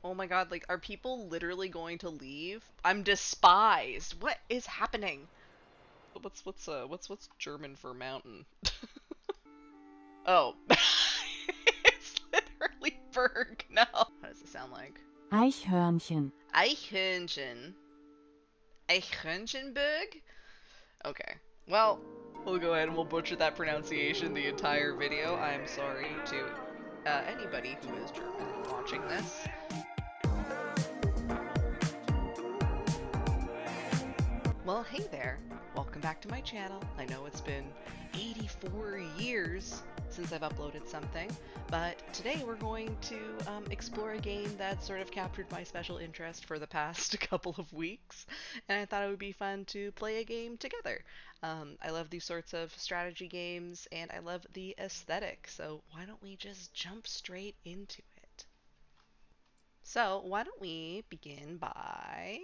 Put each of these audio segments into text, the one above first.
Oh my god, like, are people literally going to leave? I'm despised. What is happening? What's German for mountain? Oh. It's literally Berg. No. How does it sound like? Eichhörnchen. Eichhörnchen. Eichhörnchenberg? Okay. Well, we'll go ahead and we'll butcher that pronunciation the entire video. I'm sorry to anybody who is German watching this. Well, hey there. Welcome back to my channel. I know it's been 84 years since I've uploaded something, but today we're going to explore a game that sort of captured my special interest for the past couple of weeks, and I thought it would be fun to play a game together. I love these sorts of strategy games, and I love the aesthetic, so why don't we just jump straight into it? So, why don't we begin by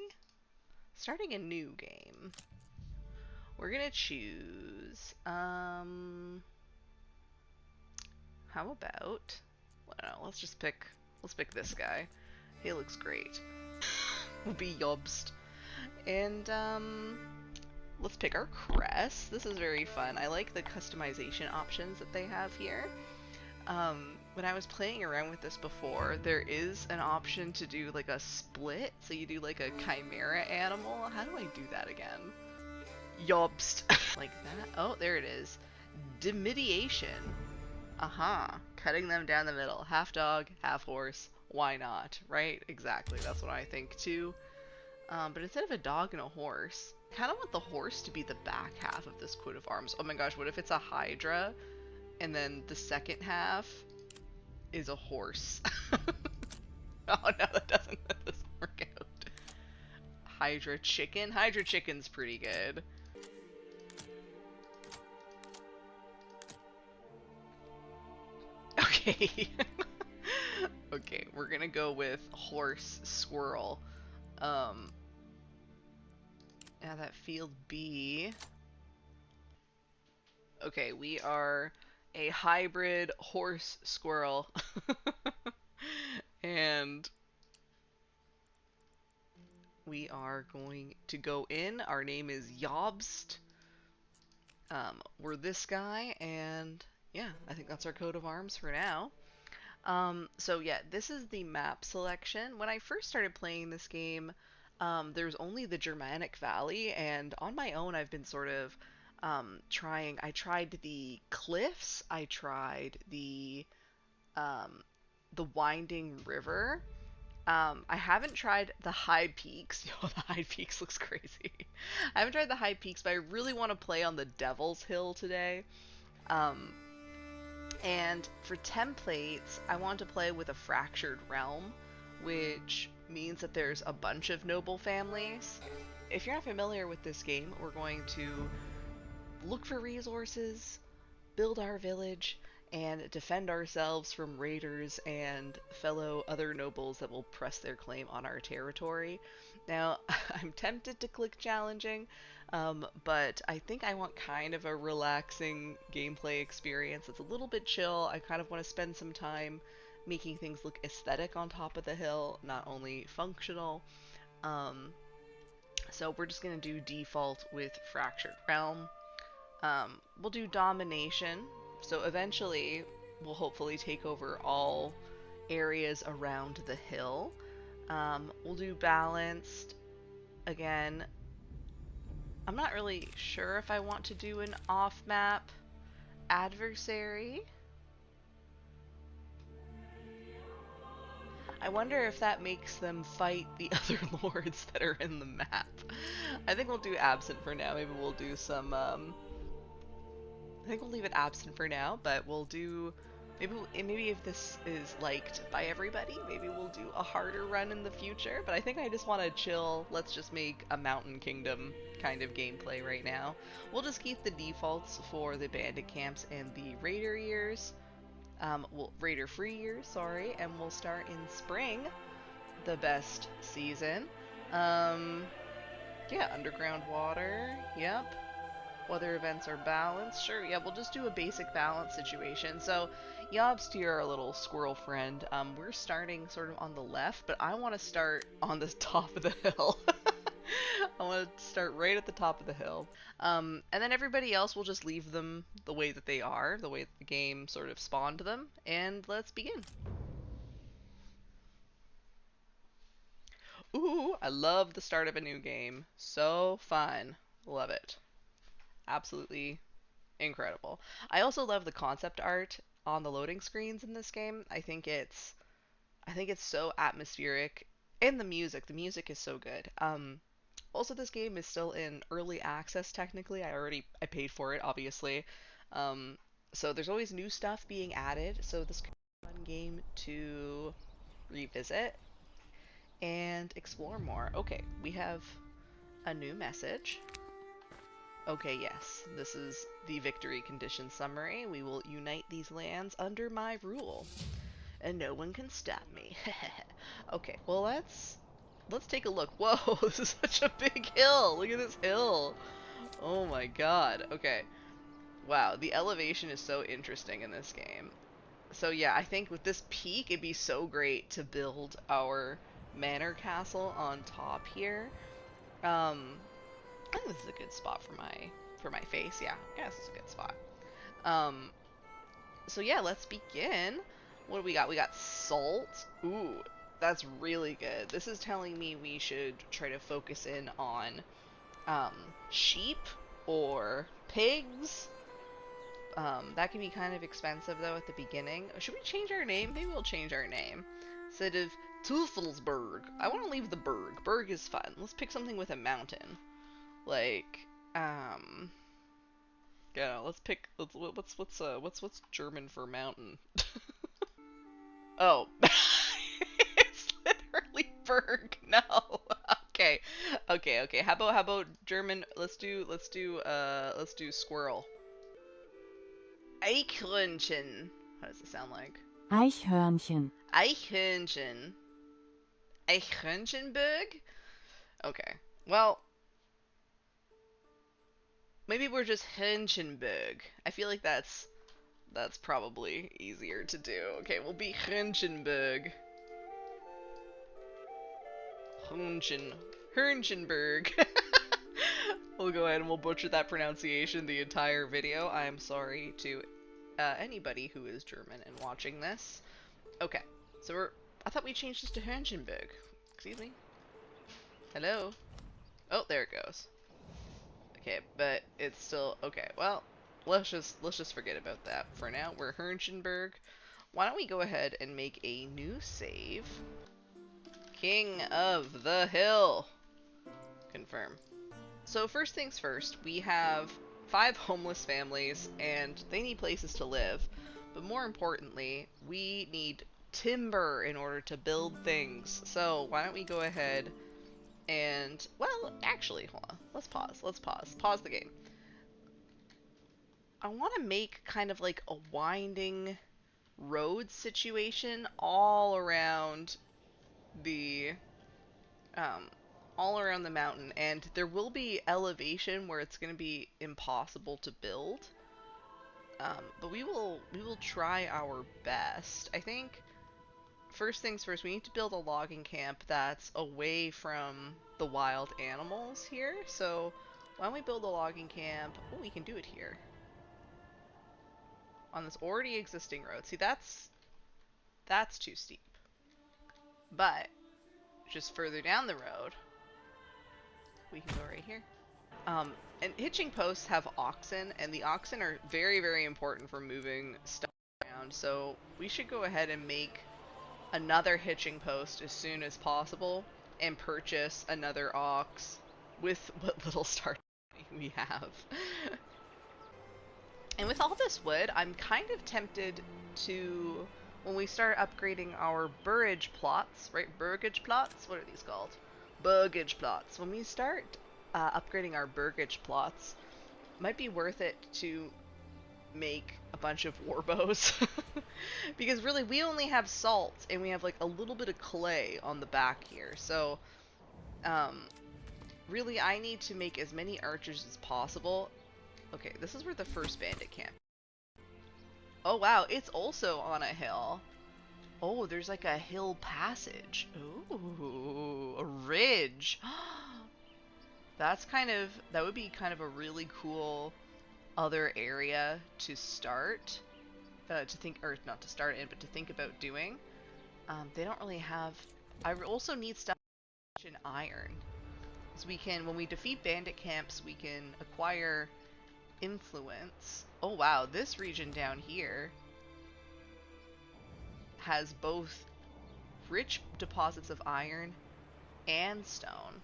starting a new game. We're gonna choose, how about, well, no, let's pick this guy. He looks great. We'll be Yobst. And, let's pick our crest. This is very fun. I like the customization options that they have here. When I was playing around with this before, there is an option to do like a split, so you do like a chimera animal. How do I do that again? Yobst. Like that. Oh, there it is. Dimidiation. Cutting them down the middle. Half dog, half horse. Why not? Right? Exactly. That's what I think too. But instead of a dog and a horse, I kind of want the horse to be the back half of this coat of arms. Oh my gosh, what if it's a hydra and then the second half is a horse? Oh no, that doesn't work out. Hydra chicken? Hydra chicken's pretty good. Okay. Okay, we're gonna go with horse squirrel. Now that field B. Okay, we are a hybrid horse squirrel. And we are going to go in. Our name is Yobst. We're this guy, and yeah, I think that's our coat of arms for now. So yeah, this is the map selection. When I first started playing this game, there's only the Germanic Valley, and on my own I've been sort of I tried the cliffs, I tried the winding river. I haven't tried the high peaks. Yo, the high peaks looks crazy. I haven't tried the high peaks, but I really want to play on the Devil's Hill today. Um, and for templates, I want to play with a fractured realm, which means that there's a bunch of noble families. If you're not familiar with this game, we're going to look for resources, build our village, and defend ourselves from raiders and fellow other nobles that will press their claim on our territory. Now, I'm tempted to click challenging, but I think I want kind of a relaxing gameplay experience. It's a little bit chill. I kind of want to spend some time making things look aesthetic on top of the hill, not only functional. Um, so we're just going to do default with Fractured Realm. We'll do domination, so eventually we'll hopefully take over all areas around the hill. We'll do balanced. Again, I'm not really sure if I want to do an off-map adversary. I wonder if that makes them fight the other lords that are in the map. I think we'll do absent for now. Maybe we'll do some I think we'll leave it absent for now, but we'll do maybe if this is liked by everybody, maybe we'll do a harder run in the future. But I think I just want to chill. Let's just make a Mountain Kingdom kind of gameplay right now. We'll just keep the defaults for the bandit camps and the raider years. Well, raider free years, sorry, and we'll start in spring, the best season. Yeah, underground water. Yep. Weather events are balanced. Sure, yeah, we'll just do a basic balance situation. So, Yobsty, our little squirrel friend, we're starting sort of on the left, but I want to start on the top of the hill. I want to start right at the top of the hill. And then everybody else will just leave them the way that they are, the way that the game sort of spawned them, and let's begin. Ooh, I love the start of a new game. So fun. Love it. Absolutely incredible. I also love the concept art on the loading screens in this game. I think it's so atmospheric, and the music. The music is so good. Also, this game is still in early access technically. I paid for it, obviously. Um, so there's always new stuff being added. So this could be a fun game to revisit and explore more. Okay, we have a new message. Okay, yes, this is the victory condition summary. We will unite these lands under my rule, and no one can stop me. Okay, well let's take a look. Whoa, this is such a big hill. Look at this hill. Oh my god. Okay. Wow, the elevation is so interesting in this game. So yeah, I think with this peak, it'd be so great to build our manor castle on top here. I think this is a good spot for my face. Yeah, yeah, this is a good spot. Um, so yeah, let's begin. What do we got? We got salt. Ooh, that's really good. This is telling me we should try to focus in on um, sheep or pigs. That can be kind of expensive though at the beginning. Should we change our name? Maybe we'll change our name. Instead of Teufelsberg, I want to leave the Berg. Berg is fun. Let's pick something with a mountain. Like, yeah, let's pick. What's German for mountain? Oh, it's literally Berg. No. Okay, okay. How about German? Let's do squirrel. Eichhörnchen. How does it sound like? Eichhörnchen. Eichhörnchen. Eichhörnchenberg? Okay. Well, maybe we're just Hörnchenberg. I feel like that's probably easier to do. Okay, we'll be Hörnchenberg. Hörnchen. Hörnchenberg. We'll go ahead and we'll butcher that pronunciation the entire video. I am sorry to anybody who is German and watching this. Okay, so I thought we changed this to Hörnchenberg. Excuse me? Hello? Oh, there it goes. Okay, but it's still okay. Well, let's just forget about that for now. We're Hernchenberg. Why don't we go ahead and make a new save? King of the Hill. Confirm. So first things first, we have 5 homeless families, and they need places to live. But more importantly, we need timber in order to build things. So why don't we go ahead and, well, actually, hold on. Let's pause. Let's pause. Pause the game. I want to make kind of like a winding road situation the um, all around the mountain, and there will be elevation where it's going to be impossible to build. But we will try our best. I think first things first, we need to build a logging camp that's away from the wild animals here. So why don't we build a logging camp? Oh, we can do it here on this already existing road. See, that's too steep. But just further down the road, we can go right here. And hitching posts have oxen, and the oxen are very, very important for moving stuff around. So we should go ahead and make another hitching post as soon as possible and purchase another ox with what little start we have. And with all this wood, I'm kind of tempted to, when we start upgrading our burgage plots, right? Burgage plots? What are these called? Burgage plots. When we start upgrading our burgage plots, it might be worth it to make a bunch of warbows. Because really, we only have salt, and we have like a little bit of clay on the back here. So, really, I need to make as many archers as possible. Okay, this is where the first bandit camp. Oh wow, it's also on a hill. Oh, there's like a hill passage. Ooh, a ridge. That would be kind of a really cool other area to start, to think, or not to start in, but to think about doing. They don't really have, I also need stuff in iron. So we can, when we defeat bandit camps, we can acquire influence. Oh wow, this region down here has both rich deposits of iron and stone.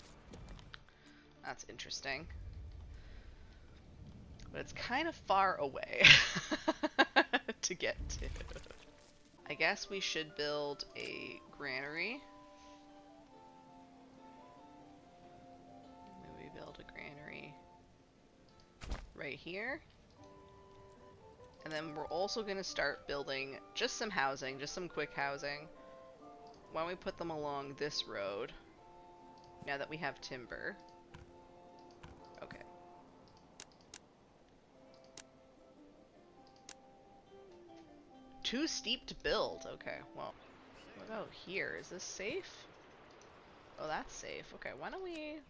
That's interesting. But it's kind of far away to get to. I guess we should build a granary. Maybe build a granary right here. And then we're also going to start building just some housing, just some quick housing. Why don't we put them along this road now that we have timber? Okay. Too steep to build. Okay, well, what about here? Is this safe? Oh, that's safe. Okay, why don't we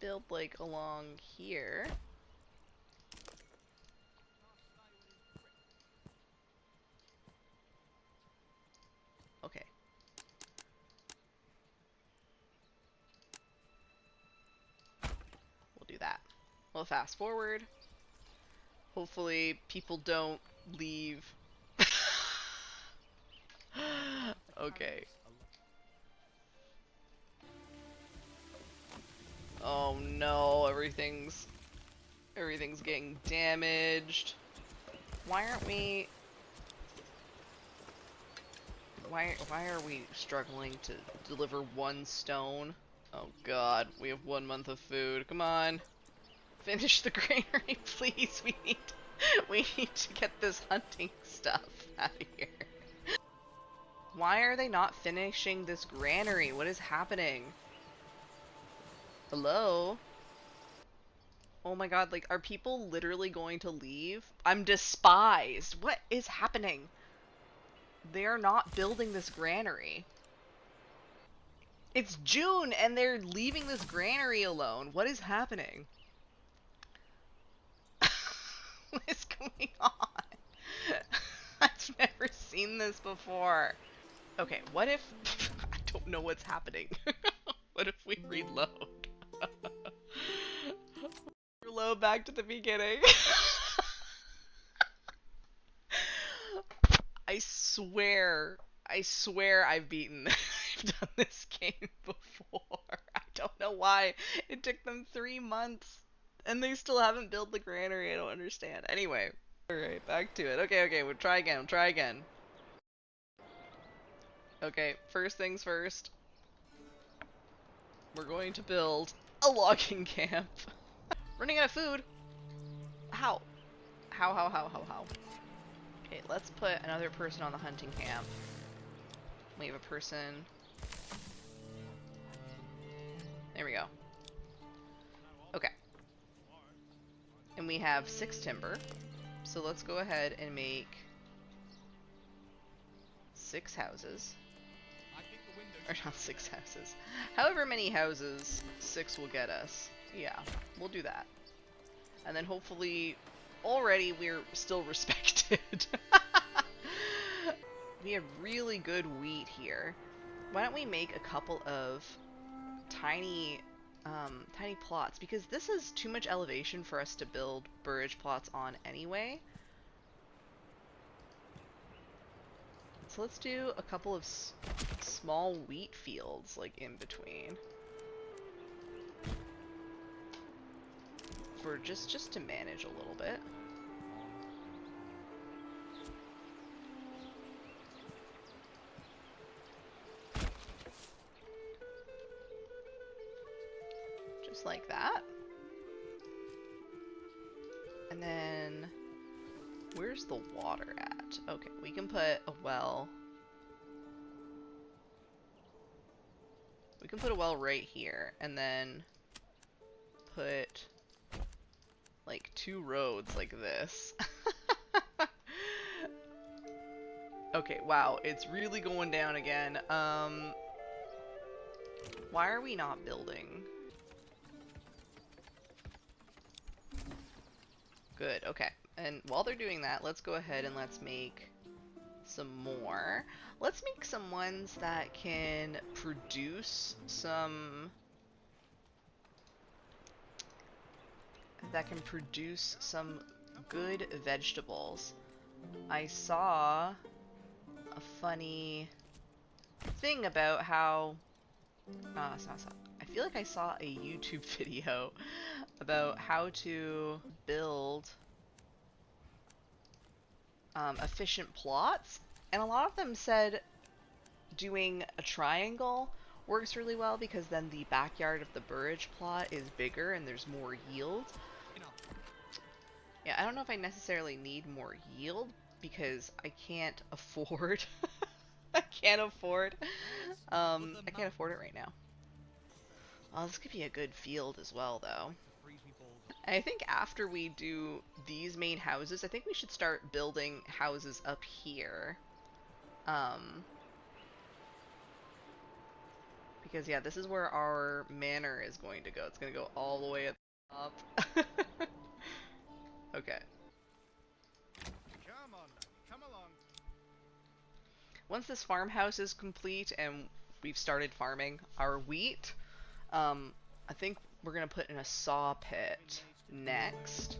build like along here? Okay. We'll do that. We'll fast forward. Hopefully people don't leave. Okay. Oh no, everything's getting damaged. Why aren't we... Why are we struggling to deliver one stone? Oh god, we have 1 month of food. Come on. Finish the granary, please. We need to get this hunting stuff out of here. Why are they not finishing this granary? What is happening? Hello? Oh my god, like, are people literally going to leave? I'm despised. What is happening? They're not building this granary. It's June and they're leaving this granary alone. What is happening? What is going on? I've never seen this before. Okay, what if... I don't know what's happening. What if we reload? Reload back to the beginning. I swear I've done this game before. I don't know why it took them 3 months and they still haven't built the granary. I don't understand. Anyway, alright, back to it. Okay, we'll try again. Okay, first things first. We're going to build a logging camp. Running out of food. How? How? Okay, let's put another person on the hunting camp. We have a person. There we go. Okay. And we have 6 timber. So let's go ahead and make 6 houses. Or not 6 houses. However many houses 6 will get us. Yeah, we'll do that. And then hopefully already we're still respected. We have really good wheat here. Why don't we make a couple of tiny plots, because this is too much elevation for us to build burridge plots on anyway. So let's do a couple of small wheat fields, like, in between. For just to manage a little bit. Just like that. And then, where's the water at? Okay, we can put a well. We can put a well right here, and then put like 2 roads like this. Okay, wow, it's really going down again. Why are we not building? Good, okay. And while they're doing that, let's go ahead and let's make some more. Let's make some ones that can produce some good vegetables. I saw a funny thing about how I feel like I saw a YouTube video about how to build efficient plots, and a lot of them said doing a triangle works really well because then the backyard of the burrage plot is bigger and there's more yield. Yeah, I don't know if I necessarily need more yield because I can't afford I can't afford it right now. Oh, this could be a good field as well though. I think after we do these main houses, I think we should start building houses up here. Because yeah, this is where our manor is going to go. It's going to go all the way at the top. Okay. Come on, come along. Once this farmhouse is complete and we've started farming our wheat, I think we're going to put in a saw pit next.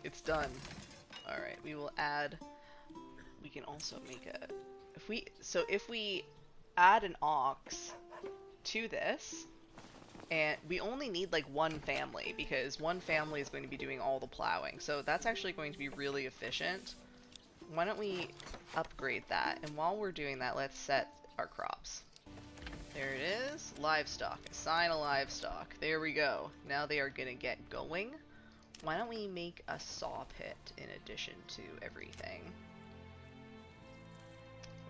It's done. Alright, we will add... We can also make a... If we add an ox to this, and we only need like one family, because one family is going to be doing all the plowing, so that's actually going to be really efficient. Why don't we upgrade that? And while we're doing that, let's set our crops. There it is. Livestock. Assign a livestock. There we go. Now they are going to get going. Why don't we make a saw pit in addition to everything?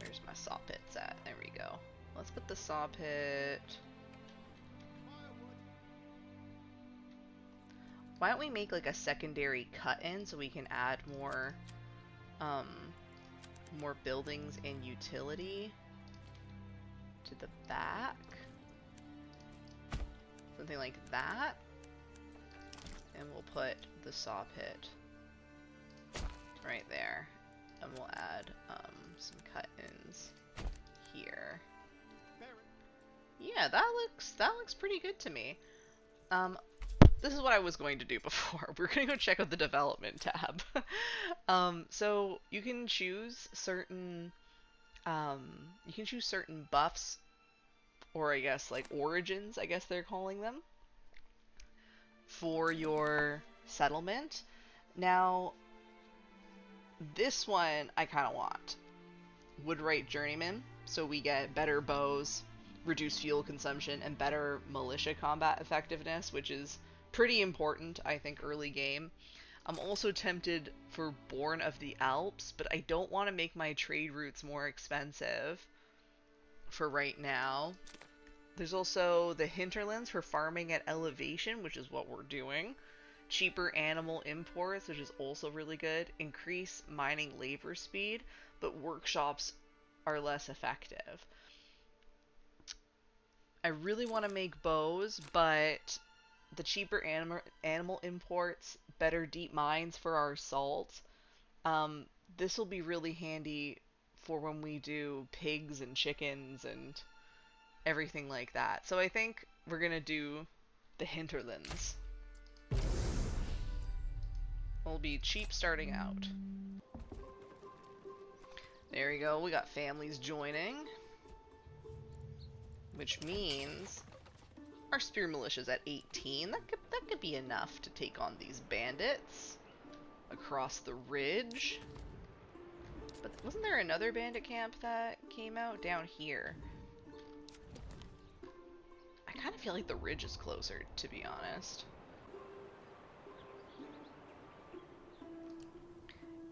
Where's my saw pits at? There we go. Let's put the saw pit... Why don't we make like a secondary cut-in so we can add more more buildings and utility to the back? Something like that. And we'll put the saw pit right there. And we'll add some cut-ins here. Yeah, that looks pretty good to me. This is what I was going to do before. We're going to go check out the development tab. So you can choose certain buffs, or I guess like origins, I guess they're calling them, for your settlement. Now, this one I kind of want. Woodwright Journeyman, so we get better bows, reduced fuel consumption, and better militia combat effectiveness, which is pretty important, I think, early game. I'm also tempted for Born of the Alps, but I don't want to make my trade routes more expensive for right now. There's also the Hinterlands for farming at elevation, which is what we're doing. Cheaper animal imports, which is also really good. Increase mining labor speed, but workshops are less effective. I really want to make bows, but the cheaper animal imports, better deep mines for our salt. This will be really handy for when we do pigs and chickens and everything like that. So I think we're gonna do the Hinterlands. It'll be cheap starting out. There we go, we got families joining. Which means our spear militia's at 18. That could be enough to take on these bandits across the ridge. But wasn't there another bandit camp that came out down here? I kind of feel like the ridge is closer, to be honest.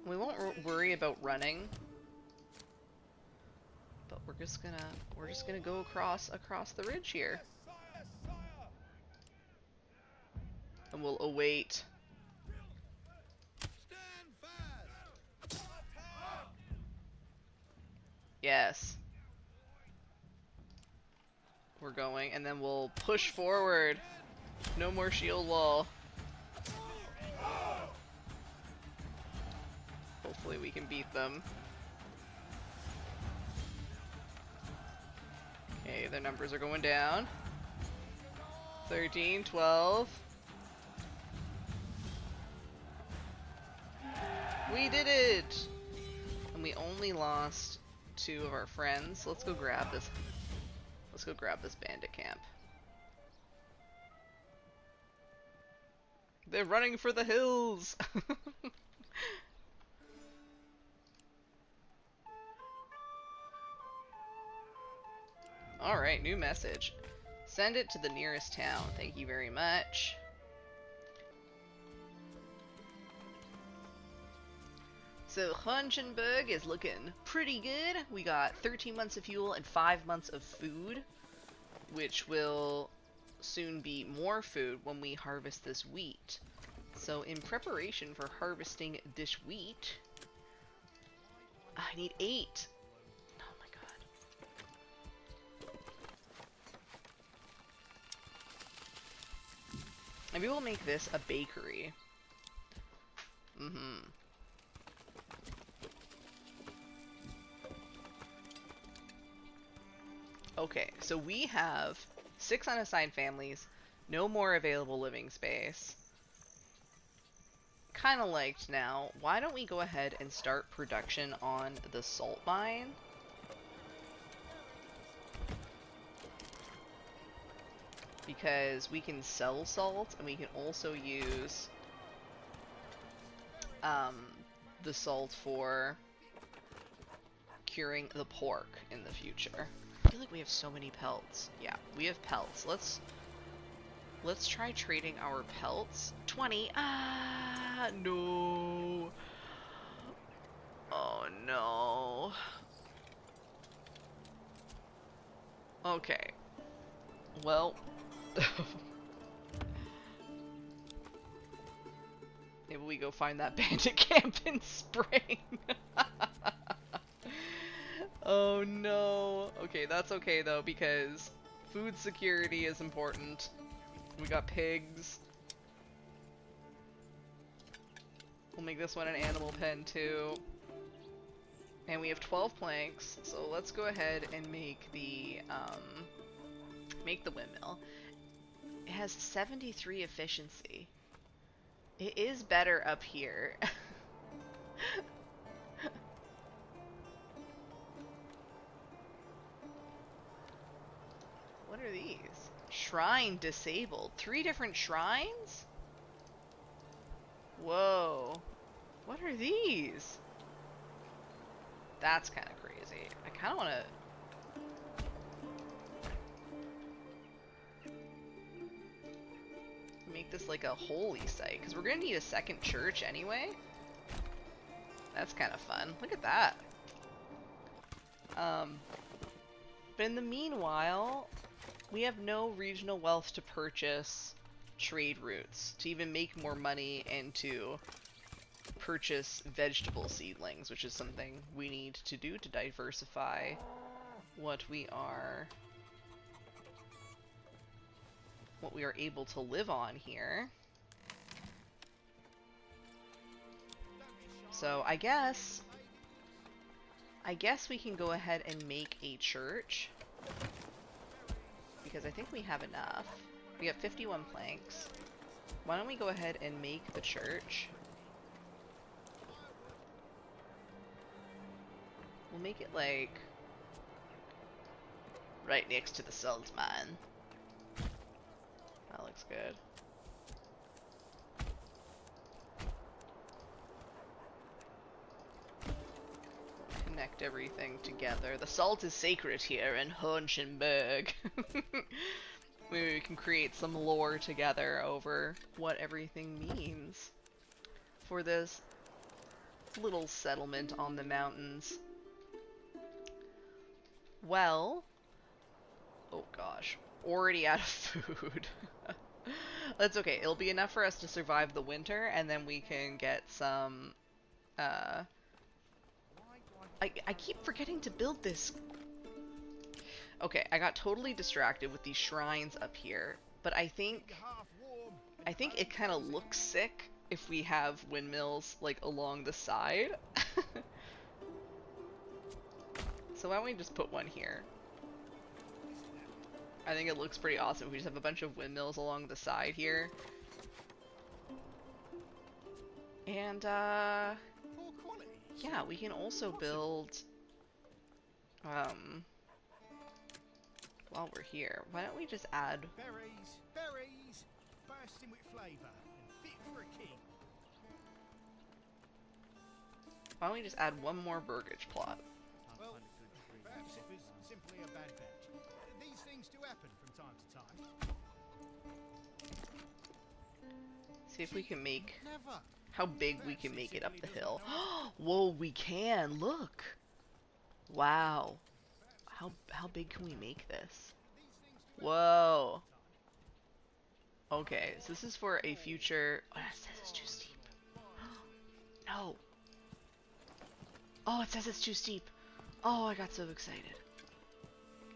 We won't worry about running, but we're just gonna go across the ridge here. And we'll await. Yes. We're going, and then we'll push forward. No more shield wall. Hopefully we can beat them. Okay, their numbers are going down. 13, 12. We did it! And we only lost 2 of our friends. Let's go grab this. Let's go grab this bandit camp. They're running for the hills! Alright, new message. Send it to the nearest town. Thank you very much. So Honchenberg is looking pretty good. We got 13 months of fuel and 5 months of food, which will soon be more food when we harvest this wheat. So in preparation for harvesting this wheat, I need 8. Oh my god. Maybe we'll make this a bakery. Okay, so we have 6 unassigned families, no more available living space. Kinda liked now. Why don't we go ahead and start production on the salt mine? Because we can sell salt, and we can also use the salt for curing the pork in the future. I feel like we have so many pelts. Yeah, we have pelts. Let's try trading our pelts. 20. Ah, no. Oh no. Okay. Well. Maybe we go find that bandit camp in spring. Oh no. Okay, that's okay though, because food security is important. We got pigs. We'll make this one an animal pen too. And we have 12 planks, so let's go ahead and make the windmill. It has 73 efficiency. It is better up here. What are these? Shrine disabled. 3 different shrines? Whoa. What are these? That's kind of crazy. I kind of want to... make this like a holy site, because we're going to need a second church anyway. That's kind of fun. Look at that. But in the meanwhile, we have no regional wealth to purchase trade routes, to even make more money, and to purchase vegetable seedlings, which is something we need to do to diversify what we are able to live on here. So I guess we can go ahead and make a church, because I think we have enough. We got 51 planks. Why don't we go ahead and make the church? We'll make it like right next to the salt mine. That looks good. Connect everything together. The salt is sacred here in Honchenberg. Maybe we can create some lore together over what everything means for this little settlement on the mountains. Well, oh gosh, already out of food. That's okay. It'll be enough for us to survive the winter, and then we can get some, uh... I keep forgetting to build this. Okay, I got totally distracted with these shrines up here, but I think it kind of looks sick if we have windmills, like, along the side. So why don't we just put one here? I think it looks pretty awesome if we just have a bunch of windmills along the side here. And, yeah, we can also build, while we're here, why don't we just add... Berries, bursting with flavour, and fit for a king. Why don't we just add one more burgage plot? Well, perhaps it was simply a bad bet. These things do happen from time to time. See if we can make... Never. how big we can make it up the hill. Whoa, we can! Look! Wow. How big can we make this? Whoa. Okay, so this is for a future... Oh, it says it's too steep. No. Oh, it says it's too steep. Oh, I got so excited.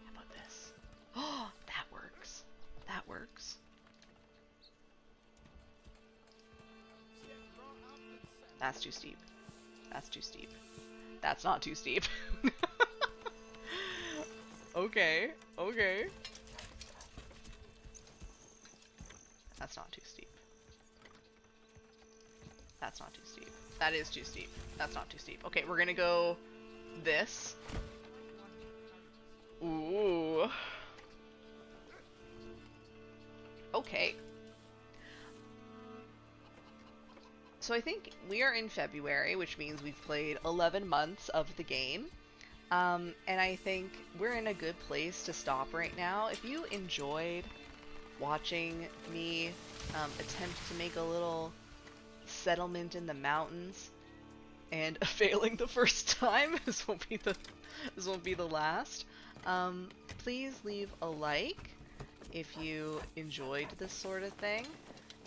How about this? Oh, that works. That works. That's too steep. That's too steep. That's not too steep. Okay, okay. That's not too steep. That's not too steep. That is too steep. That's not too steep. Okay, we're gonna go this. Ooh. Okay. So I think we are in February, which means we've played 11 months of the game. And I think we're in a good place to stop right now. If you enjoyed watching me attempt to make a little settlement in the mountains and failing the first time, this won't be the last. Please leave a like if you enjoyed this sort of thing,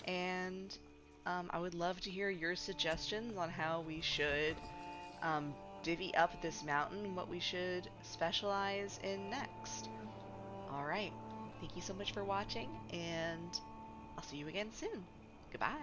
and I would love to hear your suggestions on how we should divvy up this mountain, what we should specialize in next. Alright, thank you so much for watching, and I'll see you again soon. Goodbye!